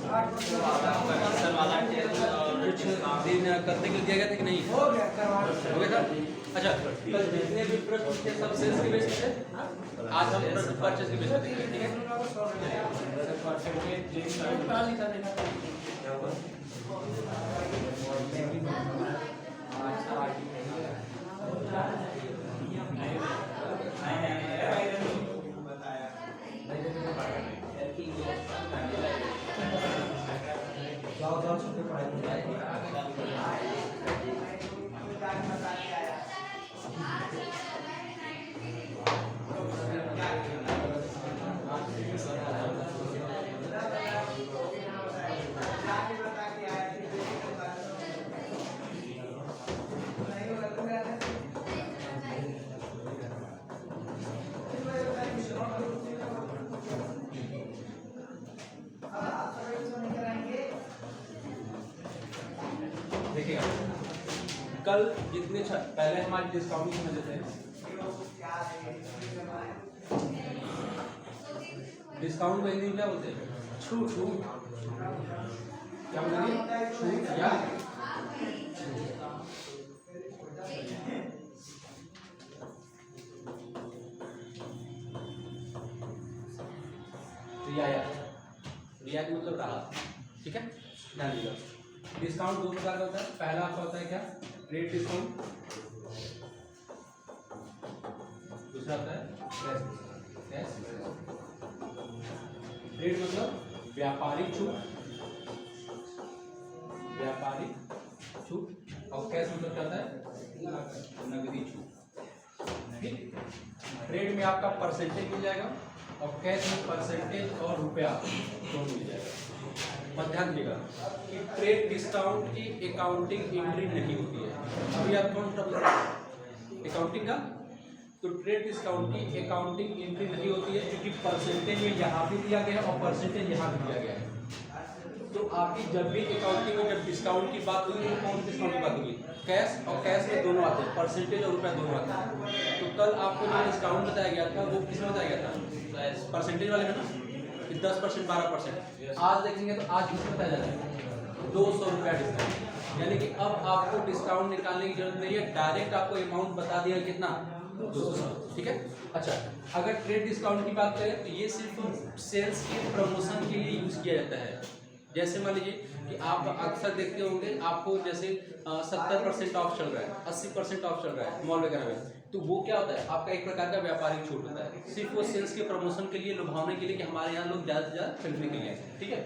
वाला टेस्ट और कुछ दिन करने के लिए दिया गया था कि नहीं? हो गया था। अच्छा, कल जितने भी प्रश्न थे सब सेल्स के बेस पे, आज हम प्रश्न परचेज के बेस पे देखेंगे, ठीक है? देखिएगा, कल जितने पहले हमारे डिस्काउंट समझ लेते हैं। डिस्काउंट को हिंदी में क्या बोलते हैं? छूट। क्या बोलेंगे? छूट या रियायत मतलब राहत, ठीक है? ध्यान दीजिएगा। डिस्काउंट दो प्रकार का होता है। पहला आपका होता है क्या? Rate discount. दूसरा होता है कैश। रेट मतलब व्यापारिक छूट, और कैश मतलब क्या होता है? नगदी छूट। ठीक, रेट में आपका परसेंटेज मिल जाएगा और कैश में परसेंटेज और रुपया दोनों मिल जाएगा। और ध्यान दीजिएगा कि ट्रेड डिस्काउंट की अकाउंटिंग एंट्री नहीं होती है। अभी आप कौन सा अकाउंटिंग का? तो ट्रेड डिस्काउंट की अकाउंटिंग एंट्री नहीं होती है क्योंकि परसेंटेज में यहाँ भी दिया गया और परसेंटेज यहाँ भी दिया गया है। तो आपकी जब भी अकाउंटिंग में जब डिस्काउंट की बात होगी तो कौन सी डिस्काउंट की बात होगी? कैश, और कैश में दोनों आते हैं, परसेंटेज और रुपया दोनों आते हैं। तो कल आपको जो डिस्काउंट बताया गया था वो किसमें बताया गया था? परसेंटेज वाले में ना, 10%, 12%। आज देखेंगे तो आज किसमें बताया जाता है? 200 रुपया डिस्काउंट। यानी कि अब आपको डिस्काउंट निकालने की जरूरत नहीं है, डायरेक्ट आपको अमाउंट बता दिया कितना? 200। ठीक है। अच्छा, अगर ट्रेड डिस्काउंट की बात करें तो ये सिर्फ सेल्स के प्रमोशन के लिए यूज किया जाता है। जैसे मान लीजिए कि आप अक्सर देखते होंगे आपको जैसे 70% ऑफ चल रहा है, 80% ऑफ चल रहा है मॉल वगैरह में, तो वो क्या होता है? आपका एक प्रकार का व्यापारिक छूट होता है, सिर्फ वो सेल्स के प्रमोशन के लिए, लुभावने के लिए कि हमारे यहाँ लोग ज़्यादा से ज़्यादा खरीदने के लिए। ठीक है।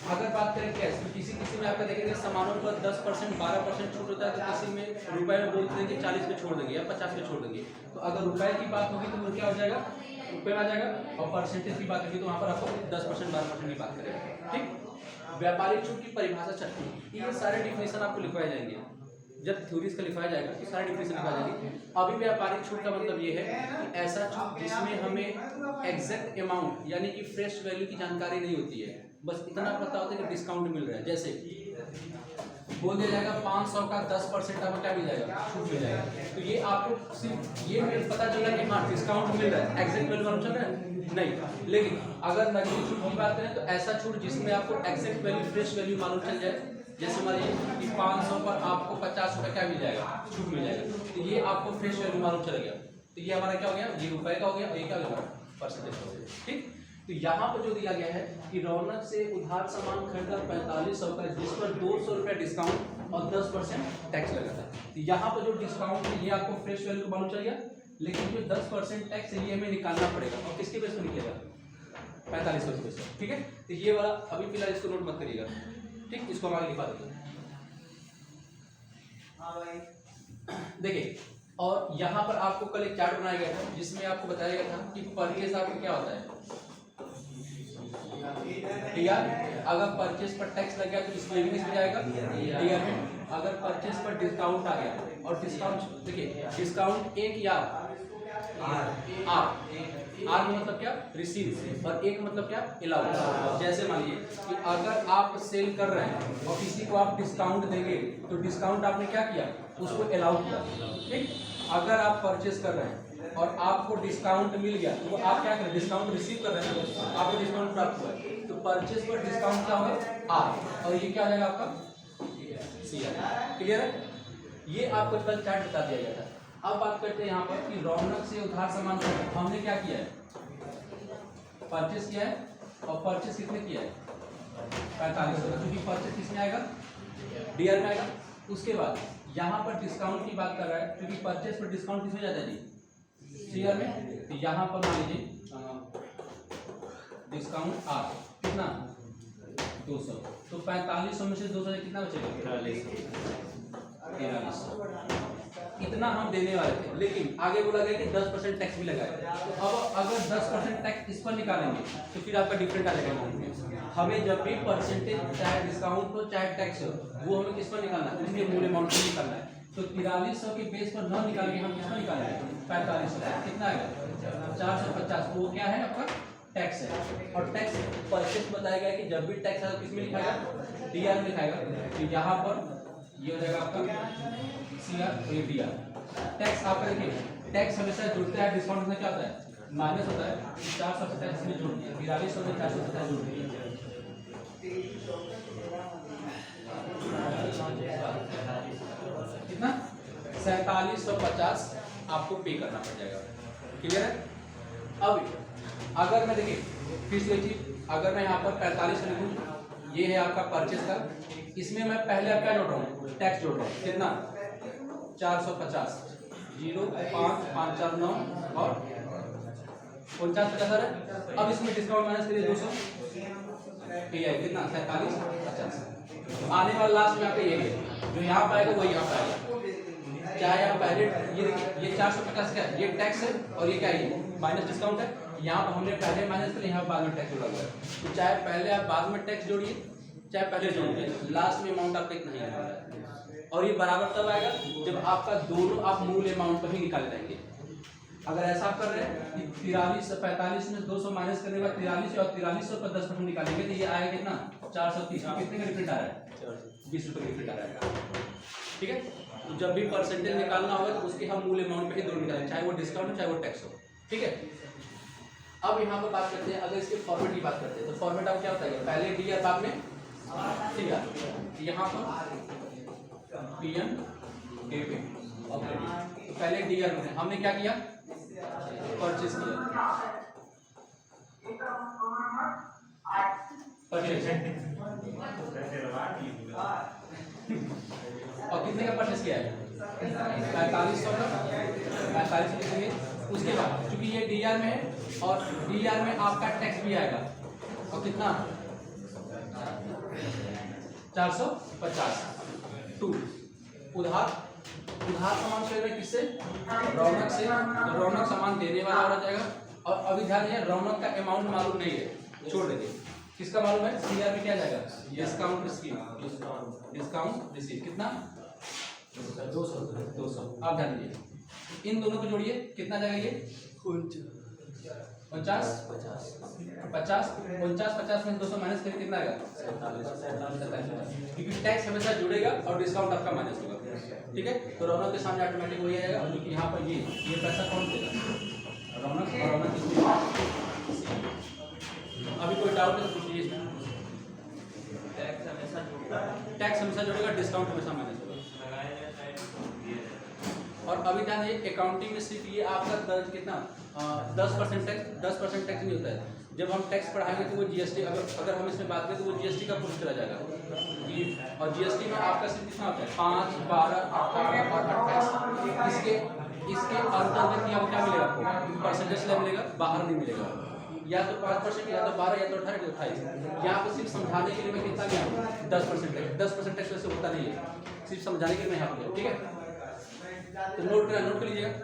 अगर बात करें कैश तो किसी में आपका देखेंगे सामानों पर 10%, 12% छूट होता है, तो किसी में रुपए में बोलते हैं कि 40 पे छोड़ देंगे या 50 पे छोड़ देंगे। तो अगर रुपए की बात होगी तो वो क्या हो जाएगा? रुपये में आ जाएगा, और परसेंटेज की बात होगी तो वहाँ पर आपको 10%, 12% की बात करेगा। ठीक। व्यापारिक छूट की परिभाषा छठी, ये सारे डिफिनेशन आपको लिखवाए जाएंगे जब थ्योरीज का लिखवाया जाएगा, तो सारे डिफिनेशन लिखवाए जाएंगे। अभी व्यापारिक छूट का मतलब ये है कि ऐसा छूट जिसमें हमें एग्जैक्ट अमाउंट यानी कि फ्रेश वैल्यू की जानकारी नहीं होती है, बस इतना पता होता है कि डिस्काउंट मिल रहा है। जैसे बोल दिया जाएगा 500 का 10% आपको क्या मिल जाएगा? छूट मिल जाएगा। तो ये आपको सिर्फ ये पता चला कि हाँ डिस्काउंट मिल रहा है, एग्जैक्ट वैल्यू मालूम चल रहा है नहीं। लेकिन अगर नकदी छूट की बात करें तो ऐसा छूट जिसमें आपको एग्जैक्ट वैल्यू, फ्रेश वैल्यू मालूम चल जाए। जैसे मान लीजिए कि 500 पर आपको 50 रुपये क्या मिल जाएगा? छूट मिल जाएगा। तो ये आपको फ्रेश वैल्यू मालूम चल गया। तो ये हमारा क्या हो गया? ये रुपए का हो गया, और ये क्या हो गया? परसेंटेज हो गया। ठीक। तो यहाँ पर जो दिया गया है कि रौनक से उधार सामान खरीदा 4500 का, जिस पर 200 रुपये डिस्काउंट और 10% टैक्स लगा था। तो यहाँ पर जो डिस्काउंट है ये आपको फ्रेश वैल्यू मालूम चल गया, लेकिन जो 10% टैक्स है ये हमें निकालना पड़ेगा, और किसके बेस पर निकलेगा? 4500 रुपये से। ठीक है। तो ये वाला अभी फिलहाल इसको नोट मत करिएगा। ठीक, इसको हम आगे लिखा देंगे। देखिए, और यहाँ पर आपको कल एक चार्ट बनाया गया था जिसमें आपको बताया गया था कि परचेज आपको क्या होता है? ठीक है। अगर परचेज पर टैक्स लग गया तो इसमें भी किसमें जाएगा? ठीक है। अगर परचेज पर डिस्काउंट आ गया, और डिस्काउंट देखिए, डिस्काउंट एक या आर मतलब क्या? रिसीव, और एक मतलब क्या? अलाउ। जैसे मान लीजिए कि अगर आप सेल कर रहे हैं और किसी को आप डिस्काउंट देंगे तो डिस्काउंट आपने क्या किया? उसको अलाउ किया। ठीक। अगर आप परचेस कर रहे हैं और आपको डिस्काउंट मिल गया तो आप क्या करें, डिस्काउंट रिसीव कर रहे हैं तो आपको डिस्काउंट प्राप्त हुआ है, तो परचेज पर डिस्काउंट क्या होगा आर, और ये क्या आ जाएगा आपका सी आर। क्लियर है? ये आपको कल चार्ट बता दिया गया था। अब बात करते हैं यहाँ पर कि रौनक से उधार सामान हमने क्या किया है, परचेज किया है, और परचेज कितने किया है 4500, क्योंकि परचेज किसमें आएगा डीआर में आएगा। उसके बाद यहाँ पर डिस्काउंट की बात कर रहा है, क्योंकि परचेज पर डिस्काउंट किसमें जाता है जी सीआर में, तो यहाँ पर मान लीजिए डिस्काउंट आर कितना 200, तो 4500 में से 200 कितना बचेगा 4300। इतना हम देने वाले थे, लेकिन आगे बोला गया कि 10% टैक्स भी लगाए, तो अब अगर 10% टैक्स इस पर निकालेंगे तो फिर आपका डिफरेंट आ जाएगा। हमें जब भी परसेंटेज चाहे डिस्काउंट हो चाहे टैक्स हो वो हमें किस पर निकालना है, उसके मूल अमाउंट पर निकालना है। तो 4300 के बेस पर न निकाल के हम किस पर निकालेंगे 4500, कितना आएगा 450, वो क्या है आपका टैक्स है। और टैक्स परचेज बताया गया कि जब भी टैक्स आएगा किस में लिखाएगा डीआर में लिखाएगा, तो यहाँ पर ये हो जाएगा आपका सीआर और ये डीआर। टैक्स आपका देखिए टैक्स हमेशा जुड़ता है, डिस्काउंट में क्या होता है माइनस होता है, 450 में जोड़ दिया 4200 में 450 जोड़ दिया, कितना 4750 आपको पे करना पड़ जाएगा। क्लियर है? अब अगर मैं देखिए फिर से चीज, अगर मैं यहाँ पर 45 लिखूँ, ये है आपका परचेज का, इसमें मैं पहले आप क्या जोड़ रहा हूँ टैक्स जोड़ रहा हूँ, कितना 450 05549 और 49 है। अब इसमें डिस्काउंट माइनस करिए 200, कितना 4750। आने वाला लास्ट में आपका ये है जो यहाँ पाएगा वही यहाँ पाएगा, चाहे आप पहले ये 450 का ये टैक्स है और ये क्या है माइनस डिस्काउंट है, यहाँ पर हमने पहले माइनस कर यहाँ बाद में टैक्स जोड़ा हुआ है, तो चाहे पहले आप बाद में टैक्स जोड़िए चाहे पहले जोड़िए, लास्ट में अमाउंट आपका इतना ही आएगा। और ये बराबर तब आएगा जब आपका दोनों आप मूल अमाउंट पर ही निकाले जाएंगे। अगर ऐसा आप कर रहे हैं कि 45 में 200 माइनस करने के बाद 43 और 4300 पर 10% निकालेंगे तो ये आएगा कितना 430, कितने का डिफरेंट आ रहा है 20 रुपये का डिफरेंट आ रहा है। ठीक है, तो जब भी परसेंटेज निकालना होगा तो उसके हम मूल अमाउंट पे ही दोनों निकालेंगे, चाहे वो डिस्काउंट हो चाहे वो टैक्स हो। ठीक है, अब यहाँ पर बात करते हैं, अगर इसके फॉर्मेट की बात करते हैं तो फॉर्मेट अब क्या होता है पहले डी आर बाद में सी आर, यहाँ पर P N A P operating, तो पहले डी आर में हमने क्या किया परचेज किया, परचेज और कितने का परचेज किया है 4500 का, 4500 लिखेंगे। उसके बाद क्योंकि ये डी आर में है और डी आर में आपका टैक्स भी आएगा और कितना 450 टू उधार सामान से किससे रौनक से, तो रौनक सामान देने वाला हो जाएगा। और अभी ध्यान है रौनक का अमाउंट मालूम नहीं है, छोड़ देंगे, किसका मालूम है सीआर में क्या जाएगा डिस्काउंट स्कीम, डिस्काउंट रिसीव कितना 200। आप ध्यान दीजिए इन दोनों को जोड़िए कितना जाएगा ये 50 में 200 माइनस करके कितना आएगा 47, क्योंकि टैक्स हमेशा जुड़ेगा और डिस्काउंट आपका माइनस होगा। ठीक है, तो रौनक के सामने ऑटोमेटिक वही आएगा, क्योंकि यहाँ पर ये पैसा कौन देगा रौनक, और रौनक अभी कोई डाउट है तो पूछिए इसमें। टैक्स हमेशा जुड़ेगा, डिस्काउंट हमेशा माइनस होगा। और अभी ध्यान दीजिए अकाउंटिंग में सिर्फ ये आपका दर्ज कितना 10% टैक्स नहीं होता है। जब हम टैक्स पढ़ाएंगे तो वो जीएसटी, अगर हम इसमें बात करें तो वो जीएसटी का पूछ चला जाएगा, और जीएसटी में आपका सिर्फ कितना होता है 5, 12, 18 और 28। इसके अंतर्गत यहाँ क्या मिलेगा आपको परसेंटेज स्लैब मिलेगा, बाहर नहीं मिलेगा, या तो 5% या तो 12 या तो 18 या 28। यहाँ पर सिर्फ समझाने के लिए मैं कितना गया 10% टैक्स वैसे होता नहीं है, सिर्फ समझाने के लिए मैं यहाँ पर। ठीक है, तो नोट कर लीजिएगा।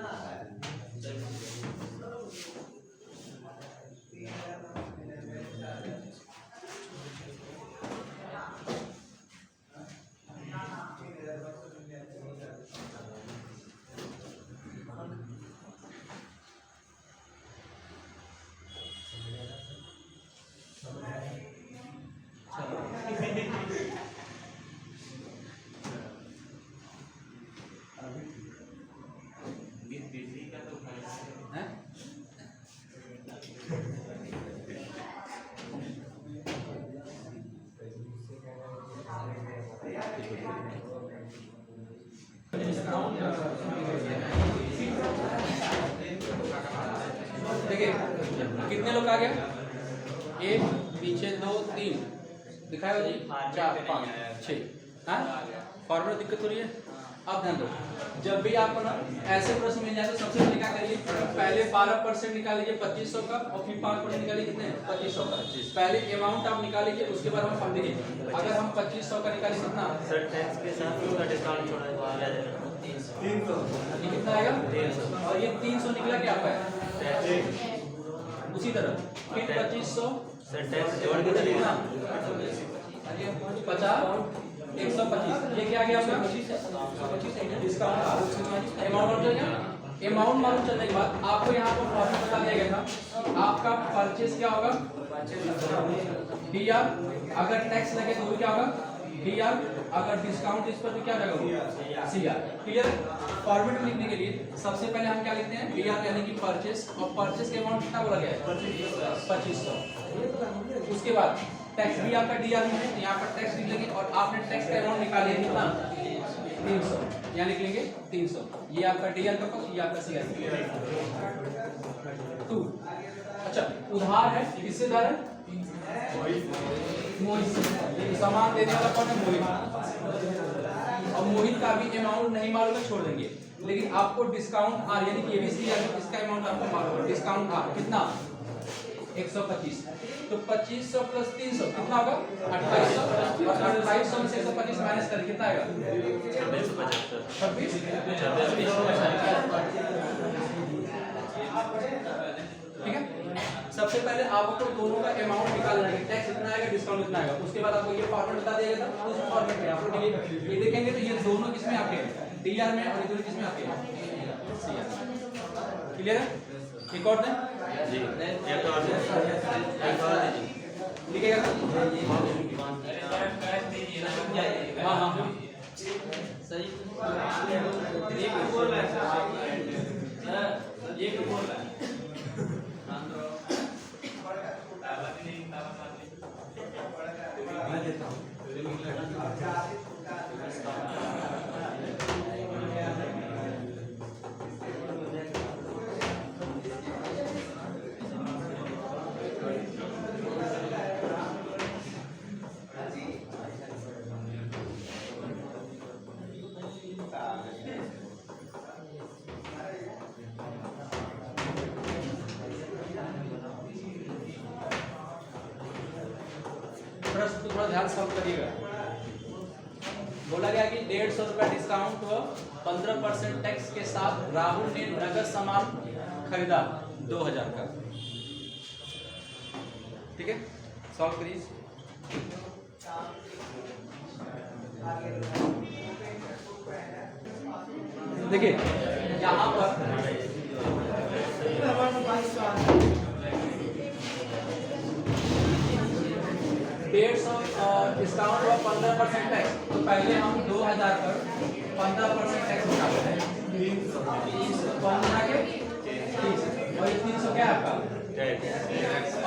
देखिए कितने लोग आ गया, एक पीछे 2 3 दिखाया जी, 4 5 6। हाँ फॉर्मूला दिक्कत हो रही है। अब ध्यान दो, जब भी आपको ना ऐसे प्रश्न मिल जाए तो सबसे पहले क्या करिए, पहले 12% निकाल लीजिए 2500 का, और फिर 5% निकालिए कितने 2500 का। पहले अमाउंट आप निकाल लीजिए, उसके बाद हम फंड देखिए। अगर हम 2500 का निकालें कितना सर टैक्स के साथ उसका डिस्काउंट छोड़ा जाएगा 300। ये कितना आएगा 300, और ये 300 निकला क्या आपका है। उसी तरह फिर 2500 सर टैक्स जोड़ के चलेगा 50 125, ये क्या आ गया आपका डिस्काउंट अमाउंट चलेगा। अमाउंट मालूम चलने के बाद आपको यहाँ पर प्रॉफिट बता दिया गया था, आपका परचेज क्या होगा डीआर, अगर टैक्स लगे तो क्या होगा डीआर, अगर डिस्काउंट इस पर तो क्या लगेगा सीआर। क्लियर। फॉर्मेट में लिखने के लिए सबसे पहले हम क्या लिखते हैं डीआर यानी कि परचेज, और परचेज के अमाउंट कितना बोला गया है 2500। उसके बाद टैक्स भी आपका डीआर में है, यहाँ पर टैक्स लिख लेंगे, और आपने टैक्स का अमाउंट निकाल लिया कितना 300, यहाँ लिख लेंगे 300। ये आपका डीआर का पक्ष, ये आपका सीआर 2। अच्छा उधार है, किससे उधार है मोहित, सामान देने वाला कौन है मोहित, और मोहित का भी अमाउंट नहीं मालूम है छोड़ देंगे, लेकिन आपको डिस्काउंट आर यानी कि एबीसी यानी इसका अमाउंट आपको मालूम है, डिस्काउंट आर कितना 125, तो 2500 प्लस 300 कितना होगा 2800, और 2800 में से 125 माइनस करें कितना आएगा 26। ठीक है। सबसे पहले आपको दोनों का अमाउंट निकालना है, टैक्स कितना आएगा डिस्काउंट कितना आएगा, उसके बाद आपको ये फॉर्मेट बता दिया था, उस फॉर्मेट में आपको ये देखेंगे तो ये दोनों किसमें आपके डीआर में, और ये दोनों किसमें आपके सीआर। क्लियर है। एक और दें जी, एक और लिखेगा। हाँ हाँ सही, ये बोल रहा है ये बोल रहा है मैं देता हूँ। प्रश्न थोड़ा ध्यान से करिएगा। बोला गया कि 150 रुपया डिस्काउंट व 15% टैक्स के साथ राहुल ने नगद सामान खरीदा 2000 का। ठीक है, सॉल्व करिए। देखिए यहाँ पर 150 डिस्काउंट हुआ 15% टैक्स, तो पहले हम 2000 पर 15% टैक्स निकालते हैं 300 और ये 300 क्या है आपका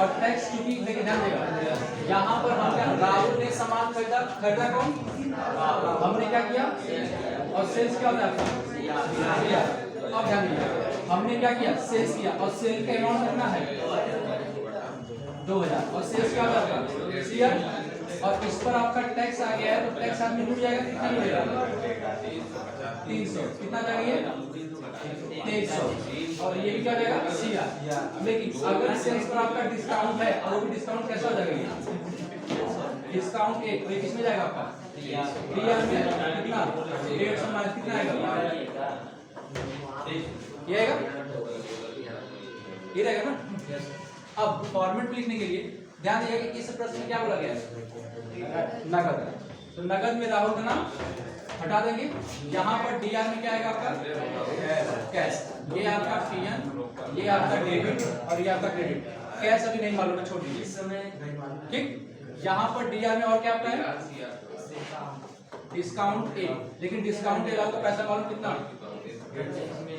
और टैक्स क्योंकि देखिए ध्यान देगा यहाँ पर हम क्या राहुल ने सामान खरीदा कौन हमने क्या किया और सेल्स क्या होता है आपका अब ध्यान दीजिए हमने क्या किया सेल्स किया और सेल का अमाउंट कितना है 2000 और सेल्स क्या होता है आपका सीआर और इस पर आपका टैक्स आ गया है तो टैक्स आदमी मिल जाएगा कितना मिलेगा 300 कितना चाहिए 2300 और ये भी क्या जाएगा सीआर। लेकिन अगर सेल्स पर आपका डिस्काउंट है और वो भी डिस्काउंट कैसा हो जाएगा डिस्काउंट एक तो किसमें जाएगा आपका डीआर में कितना 150 माइनस कितना आएगा ये आएगा ये रहेगा ना। अब फॉर्मेट लिखने के लिए ध्यान दीजिए कि इस प्रश्न में क्या बोला गया है नगद, तो नगद में राहुल का नाम हटा देंगे। यहाँ पर डीआर में क्या आएगा आपका कैश, ये आपका पीएन ये आपका डेबिट और ये आपका क्रेडिट। कैश अभी नहीं मालूम है छोड़ दीजिए ठीक। यहाँ पर डीआर में और क्या आपका है डिस्काउंट ए, लेकिन डिस्काउंट ए आपको पैसा मालूम कितना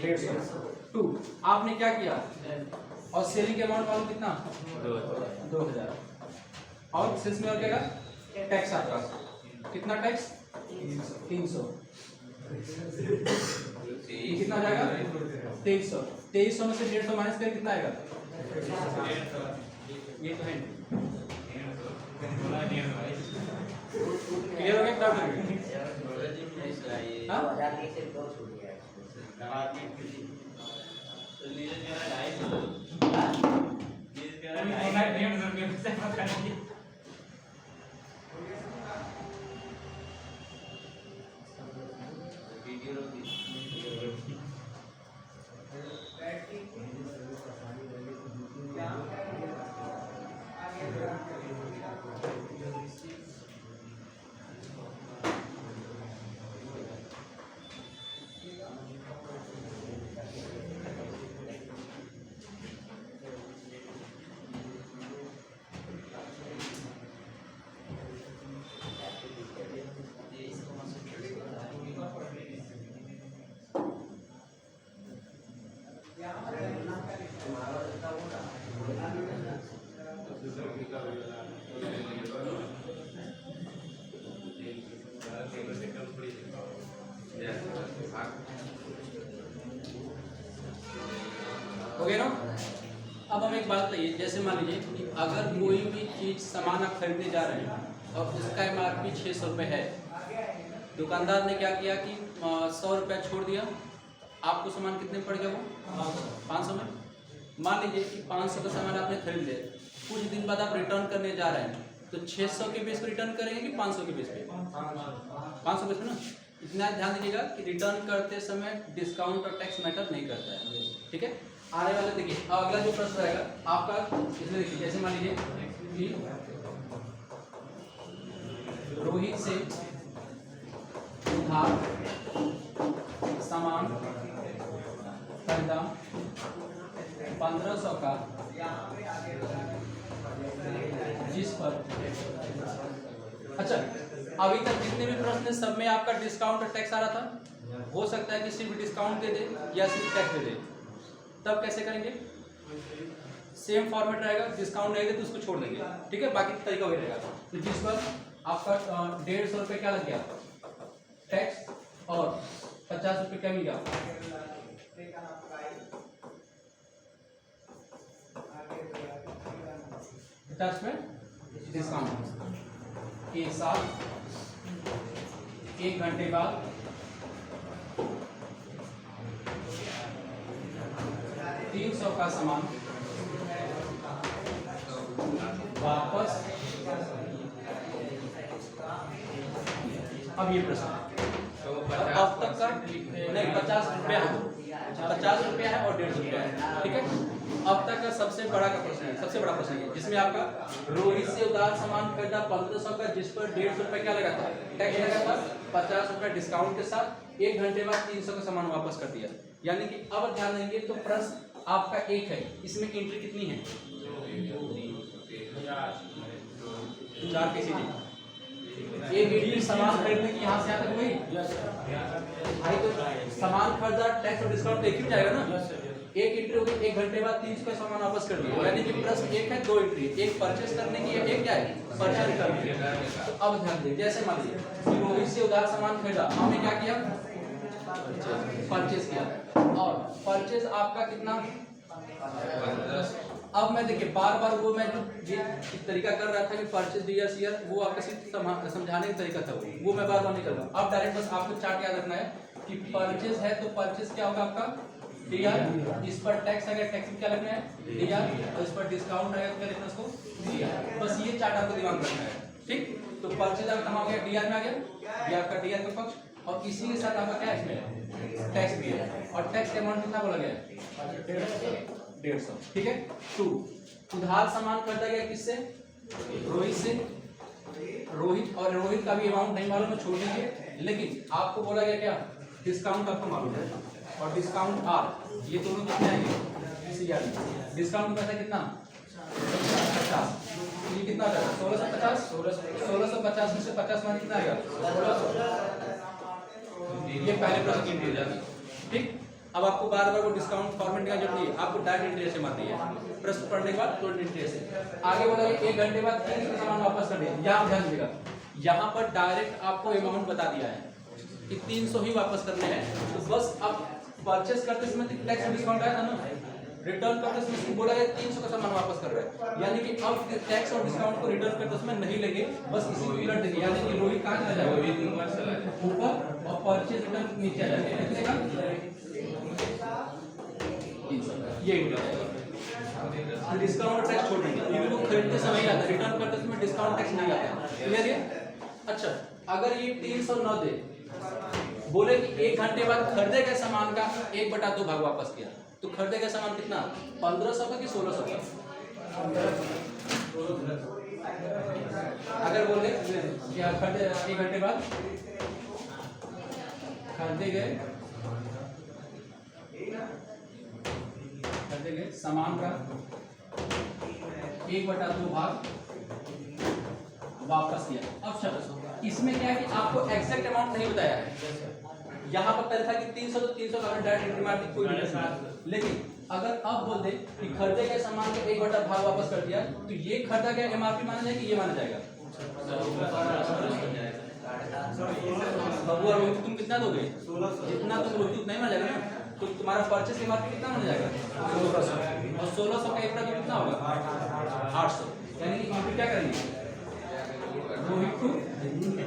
150 2 आपने क्या किया और सेलिंग अमाउंट मालूम कितना 2000 और सेल्स में और क्या टैक्स आपका कितना टैक्स 300 कितना आ जाएगा 2300। 2300 में से 150 माइनस कर कितना आएगा? ये तो है क्लियर हो गया? क्या हो गया ना? अब हम एक बात बताइए, जैसे मान लीजिए कि अगर कोई भी चीज सामान आप खरीदने जा रहे हैं और उसका MRP 600 रुपये है, दुकानदार ने क्या किया कि 100 रुपया छोड़ दिया, आपको सामान कितने में पड़ गया? वो 500 में। मान लीजिए कि 500 का सामान आपने खरीद लिया, कुछ दिन बाद आप रिटर्न करने जा रहे हैं, तो 600 के बेस पे रिटर्न करेंगे कि 500 के बेस पे? 500 बेस पे ना। इतना ध्यान दीजिएगा कि रिटर्न करते समय डिस्काउंट और टैक्स मैटर नहीं करता है, ठीक है? आने वाले देखिए, अब अगला जो प्रश्न रहेगा आपका, इसमें देखिए, जैसे मान लीजिए कि रोहित से उधार सामान खरीदा 1500 का, जिस पर, अच्छा अभी तक जितने भी प्रश्न हैं सब में आपका डिस्काउंट और टैक्स आ रहा था। हो सकता है कि सिर्फ डिस्काउंट दे दे या सिर्फ टैक्स दे दे, तब कैसे करेंगे? सेम फॉर्मेट रहेगा, डिस्काउंट नहीं दे तो उसको छोड़ देंगे, ठीक है? बाकी तरीका वही रहेगा। तो जिस पर आपका 150 रुपये क्या लग गया टैक्स और 50 रुपये क्या मिल गया? 50 में डिस्काउंट। एक साल 1 घंटे बाद 300 का सामान वापस। अब ये प्रश्न अब तक का नहीं 50 रुपया है, 50 रुपया है और 150 रुपया है, ठीक है? अब तक का सबसे बड़ा का प्रश्न है, सबसे बड़ा प्रश्न है, जिसमें आपका रोहित से उधार सामान खरीदा 1500 का, जिस पर 150 रुपये क्या लगा था? टैक्स लगा था। 50 रुपये डिस्काउंट के साथ 1 घंटे बाद 300 का सामान वापस कर दिया। यानी कि अब ध्यान देंगे तो प्रश्न आपका एक है, इसमें एंट्री कितनी है? 4 की सीधी। एक एंट्री सामान खरीदने की यहाँ से यहाँ तक हुई भाई, तो सामान खरीदा टैक्स और डिस्काउंट एक ही जाएगा ना। एक एंट्री होगी 1 घंटे बाद 300 का सामान वापस कर दिया, यानी कि प्रश्न एक है, 2 एंट्री, एक परचेस करने की है, एक क्या है परचेस करने की। तो अब ध्यान दें, जैसे मान लीजिए रोहित से उधार सामान खरीदा, हमने क्या किया? परचेस किया, और परचेस आपका कितना? अब मैं देखिए बार बार वो मैं जो इस तरीका कर रहा था कि परचेस डीएस ईयर, वो आपका सिर्फ समझाने का तरीका था, वो मैं बार बार नहीं कर रहा। अब डायरेक्ट बस आपको चार्ट याद रखना है कि परचेस है तो परचेस क्या होगा आपका? डीआर, इस पर टैक्स आ गया, टैक्स क्या लगना है? डीआर, और इस पर डिस्काउंट आएगा तो क्या लिखना है उसको? डीआर। बस ये चार्ट आपको दिमाग में रखना है, ठीक? तो परचेस आपका कहाँ हो गया? डीआर में आ गया, ये आपका डीआर का पक्ष, और इसी के साथ आपका क्या इसमें टैक्स भी है, और टैक्स का अमाउंट कितना बोला गया? 150, ठीक है? 2 उधार सामान खरीदा गया किससे? रोहित से। रोहित, और रोहित का भी अमाउंट नहीं मालूम है, छोड़ दीजिए, लेकिन आपको बोला गया क्या? डिस्काउंट आपको मालूम है, और डिस्काउंट आर, ये दोनों कितने आएंगे? डिस्काउंट पैसा कितना? 50। ये कितना आ जाएगा? 1650। 1650 में से 50 माने कितना आएगा? 1600। ये पहले प्रश्न की एंट्री हो जाएगी, ठीक? अब आपको बार बार वो डिस्काउंट फॉर्मेट का जरूरत नहीं है, आपको डायरेक्ट एंट्री ऐसे मारनी है, प्रश्न पढ़ने के बाद तुरंत एंट्री ऐसे। आगे बोला 1 घंटे बाद 300 का सामान वापस कर दिया, यहाँ ध्यान दीजिएगा, यहाँ पर डायरेक्ट आपको अमाउंट बता दिया है कि 300 ही वापस करने हैं। तो बस अब परचेस करते समय टैक्स और डिस्काउंट आया था ना, रिटर्न करते समय बोला है 300 का सामान वापस कर रहा है, यानी कि अब टैक्स और डिस्काउंट को रिटर्न करते समय नहीं लगे, बस इसी को उलट देंगे, यानी कि रोहित कहाँ चला जाएगा, ऊपर, और परचेस रिटर्न नीचे आ जाएगा, कितने का, 300 का, ये डिस्काउंट टैक्स छोड़ देंगे, क्योंकि वो खरीदते समय ही आता है, रिटर्न करते समय डिस्काउंट टैक्स नहीं आता है, क्लियर है? अच्छा, अगर ये 300 न दे, बोले कि 1 घंटे बाद खरीदे गए सामान का 1/2 भाग वापस किया, तो खरीदे गए सामान कितना, 1500 का कि 1600 का? अगर बोले कि आप खरीदे 1 घंटे बाद खरीदे गए सामान का 1/2 भाग वापस किया। अब चलो इसमें क्या है कि आपको एग्जैक्ट अमाउंट नहीं बताया है, यहाँ पर पहले था कि 300 तो 300 का डायरेक्ट एंट्री मार दी, कोई दिक्कत नहीं। लेकिन अगर अब बोल दे कि खरीदे गए सामान का 1/2 भाग वापस कर दिया, तो ये खरीदा गया एमआरपी माना जाएगा कि ये माना जाएगा? बाबू और रोहित तुम कितना दोगे? जितना तुम रोहित उतना ही माना जाएगा ना, तो तुम्हारा परचेस एमआरपी कितना माना जाएगा? 1600, और 1600 का 1/2 कितना होगा? 800, यानी कि यहाँ पे क्या करेंगे, रोहित को कितना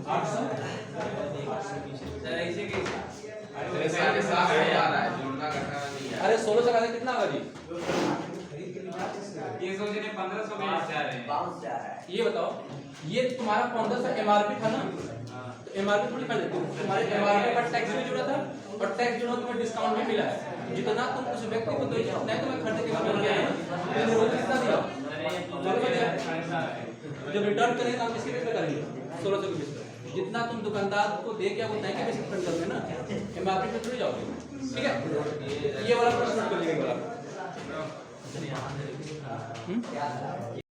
800, अरे 1600 का कितना होगा जी? ये सोच रहे 1500 में जा रहे हैं। ये बताओ, ये तुम्हारा 1500 एमआरपी था ना, तो एमआरपी थोड़ी कर देते, तुम्हारे एमआरपी पर टैक्स भी जुड़ा था और टैक्स जुड़ा तुम्हें डिस्काउंट भी मिला है, जितना तुम उस व्यक्ति को दो नहीं तुम्हें खरीदे के बाद क्या है, कितना दिया, जब रिटर्न करेंगे तो हम किसके बेस पे करेंगे, 1600 के बेस पे, जितना तुम दुकानदार को दे के उतना ही के बेस पे रिटर्न करोगे ना, एमआरपी पे थोड़ी जाओगे, ठीक है? ये वाला प्रश्न कर लीजिए वाला